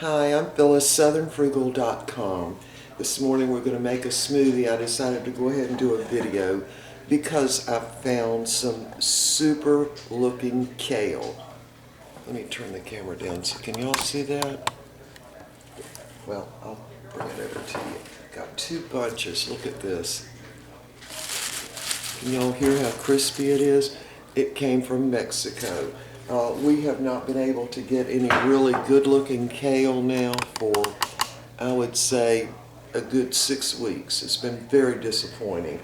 Hi, I'm Phyllis, southernfrugal.com. This morning we're going to make a smoothie. I decided to go ahead and do a video because I found some super looking kale. Let me turn the camera down so can y'all see that? Well, I'll bring it over to you. Got two bunches. Look at this. Can y'all hear how crispy it is? It came from Mexico. We have not been able to get any really good looking kale now for, I would say, a good 6 weeks. It's been very disappointing.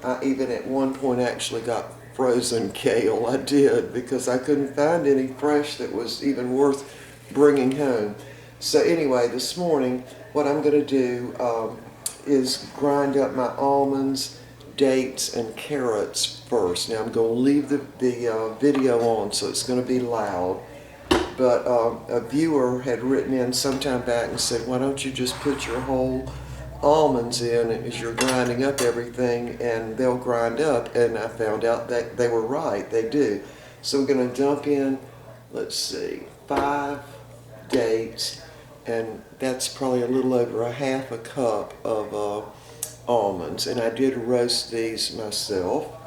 I even at one point actually got frozen kale. I did, because I couldn't find any fresh that was even worth bringing home. So anyway, this morning what I'm going to do is grind up my almonds, dates, and carrots first. Now I'm going to leave the video on, so it's going to be loud. But a viewer had written in sometime back and said, why don't you just put your whole almonds in as you're grinding up everything and they'll grind up. And I found out that they were right, they do. So we're going to dump in, let's see, 5 dates, and that's probably a little over a half a cup of almonds, and I did roast these myself.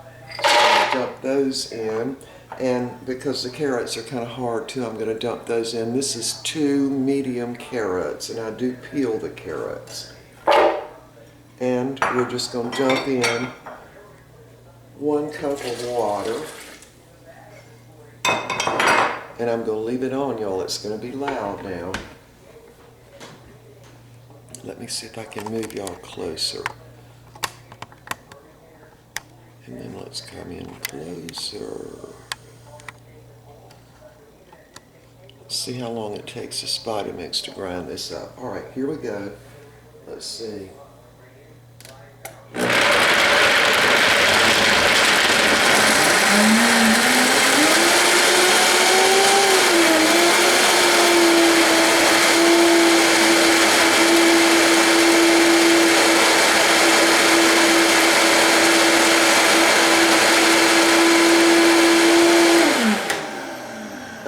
So I'm going to dump those in, and because the carrots are kind of hard too, I'm going to dump those in. This is 2 medium carrots, and I do peel the carrots. And we're just going to dump in 1 cup of water, and I'm going to leave it on, y'all. It's going to be loud now. Let me see if I can move y'all closer. And then let's come in closer. Let's see how long it takes the Spider Mix to grind this up. All right, here we go. Let's see.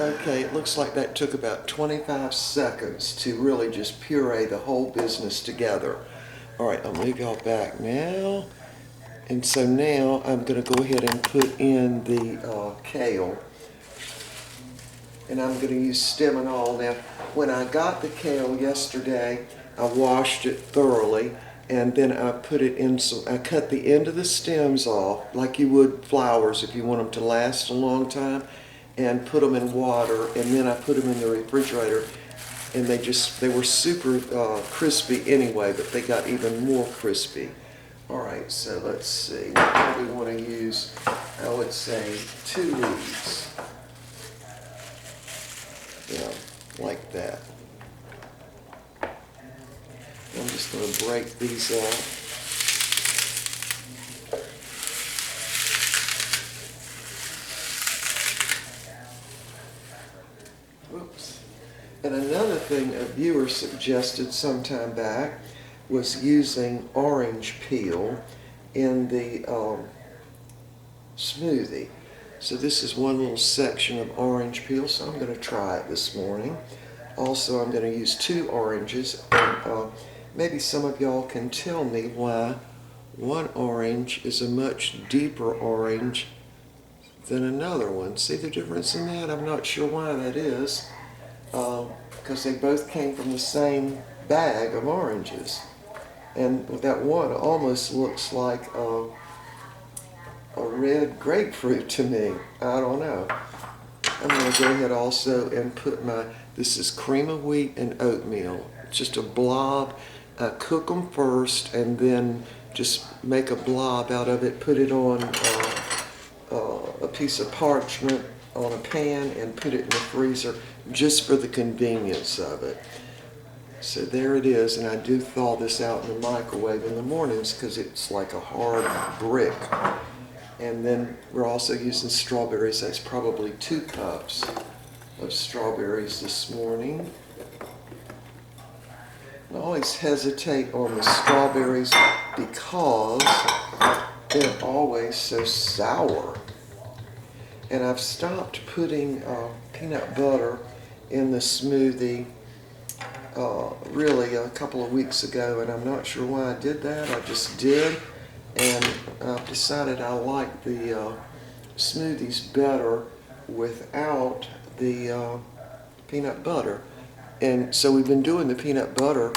Okay, it looks like that took about 25 seconds to really just puree the whole business together. All right, I'll move y'all back now. And so now I'm going to go ahead and put in the kale. And I'm going to use stem and all. Now, when I got the kale yesterday, I washed it thoroughly. And then I put it in I cut the end of the stems off like you would flowers if you want them to last a long time, and put them in water, and then I put them in the refrigerator, and they were super crispy anyway, but they got even more crispy. All right, so let's see. We probably want to use, I would say, 2 leaves. Yeah, like that. I'm just going to break these off. Oops. And another thing a viewer suggested sometime back was using orange peel in the smoothie. So this is one little section of orange peel, so I'm going to try it this morning. Also, I'm going to use 2 oranges. And, maybe some of y'all can tell me why one orange is a much deeper orange than another one. See the difference in that? I'm not sure why that is, because they both came from the same bag of oranges. And that one almost looks like a red grapefruit to me. I don't know. I'm going to go ahead also and put this is cream of wheat and oatmeal. It's just a blob. I cook them first and then just make a blob out of it, put it on a piece of parchment on a pan and put it in the freezer just for the convenience of it. So there it is, and I do thaw this out in the microwave in the mornings because it's like a hard brick. And then we're also using strawberries. That's probably 2 cups of strawberries this morning. I always hesitate on the strawberries because they're always so sour. And I've stopped putting peanut butter in the smoothie really a couple of weeks ago, and I'm not sure why I did that. I just did, and I've decided I like the smoothies better without the peanut butter. And so we've been doing the peanut butter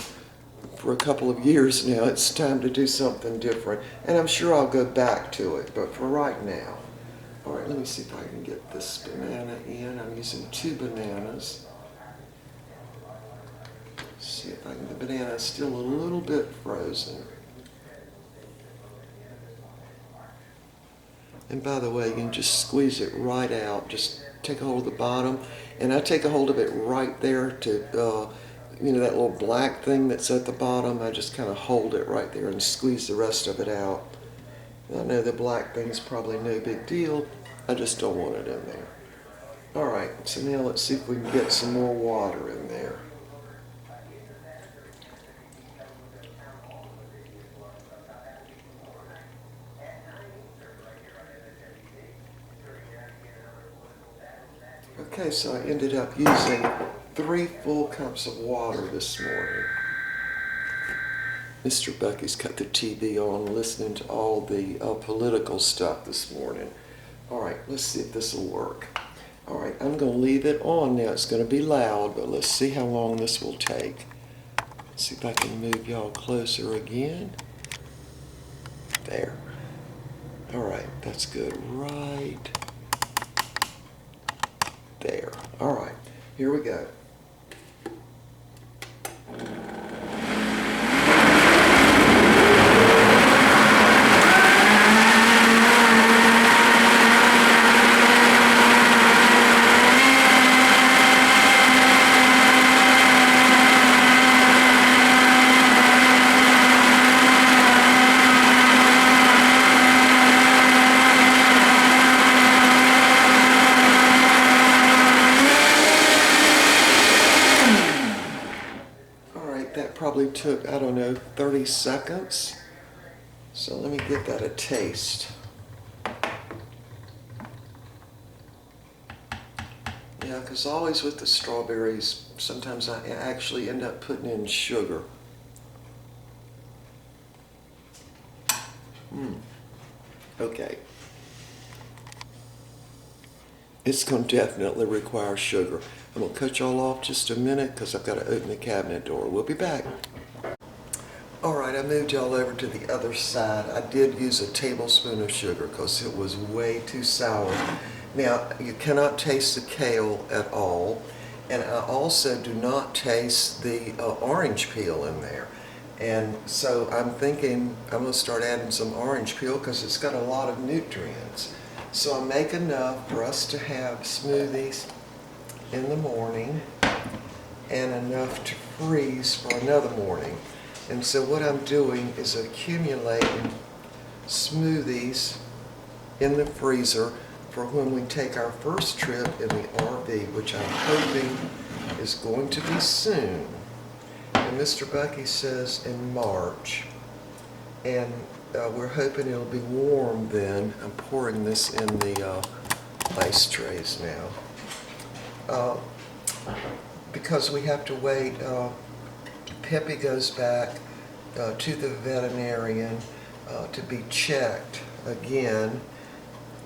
for a couple of years now. It's time to do something different, and I'm sure I'll go back to it, but for right now. All right, let me see if I can get this banana in. I'm using 2 bananas. See if I can, the banana is still a little bit frozen. And by the way, you can just squeeze it right out. Just take a hold of the bottom, and I take a hold of it right there to, you know, that little black thing that's at the bottom. I just kind of hold it right there and squeeze the rest of it out. I know the black thing's probably no big deal. I just don't want it in there. All right, so now let's see if we can get some more water in there. Okay, so I ended up using 3 full cups of water this morning. Mr. Bucky's got the TV on, listening to all the political stuff this morning. All right, let's see if this will work. All right, I'm going to leave it on now. It's going to be loud, but let's see how long this will take. Let's see if I can move y'all closer again. There. All right, that's good. Right there. All right, here we go. That probably took, I don't know, 30 seconds. So let me give that a taste. Yeah, because always with the strawberries, sometimes I actually end up putting in sugar. Okay. It's going to definitely require sugar. I'm going to cut y'all off just a minute because I've got to open the cabinet door. We'll be back. All right, I moved y'all over to the other side. I did use a tablespoon of sugar because it was way too sour. Now, you cannot taste the kale at all. And I also do not taste the orange peel in there. And so I'm thinking I'm going to start adding some orange peel because it's got a lot of nutrients. So I make enough for us to have smoothies in the morning and enough to freeze for another morning. And so what I'm doing is accumulating smoothies in the freezer for when we take our first trip in the RV, which I'm hoping is going to be soon. And Mr. Bucky says in March. And we're hoping it'll be warm then. I'm pouring this in the ice trays now. Because we have to wait, Peppy goes back to the veterinarian to be checked again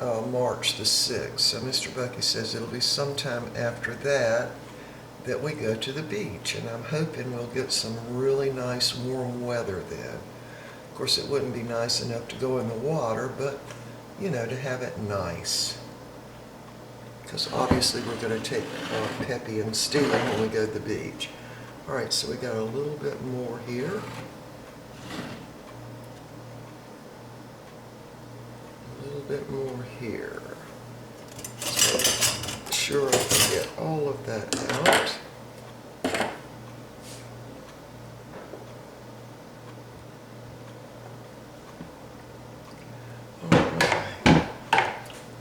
March the 6th. So Mr. Bucky says it'll be sometime after that that we go to the beach. And I'm hoping we'll get some really nice warm weather then. Of course, it wouldn't be nice enough to go in the water, but, you know, to have it nice. Because obviously we're going to take Peppy and Steven when we go to the beach. All right, so we got a little bit more here. A little bit more here. So make sure I can get all of that out.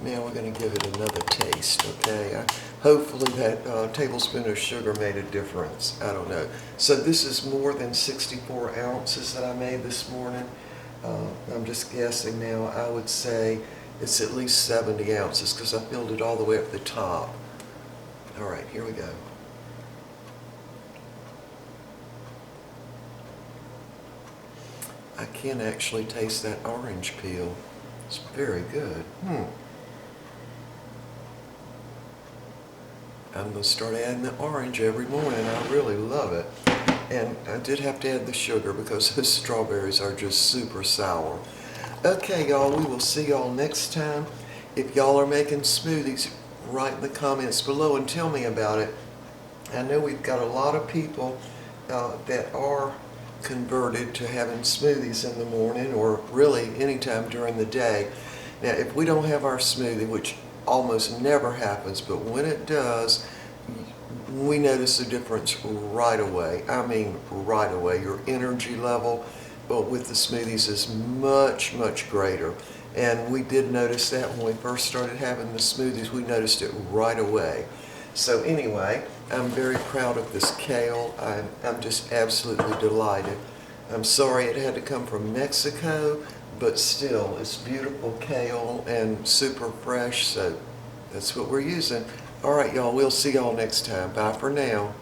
Now we're going to give it another taste, okay? Hopefully that tablespoon of sugar made a difference. I don't know. So this is more than 64 ounces that I made this morning. I'm just guessing now. I would say it's at least 70 ounces because I filled it all the way up the top. All right, here we go. I can actually taste that orange peel. It's very good. I'm going to start adding the orange every morning. I really love it. And I did have to add the sugar because those strawberries are just super sour. Okay, y'all, we will see y'all next time. If y'all are making smoothies, write in the comments below and tell me about it. I know we've got a lot of people that are converted to having smoothies in the morning or really anytime during the day. Now, if we don't have our smoothie, which almost never happens, but when it does, we notice a difference right away. I mean, right away. Your energy level with the smoothies is much, much greater. And we did notice that when we first started having the smoothies, we noticed it right away. So anyway, I'm very proud of this kale. I'm just absolutely delighted. I'm sorry it had to come from Mexico, but still, it's beautiful kale and super fresh, so that's what we're using. All right, y'all, we'll see y'all next time. Bye for now.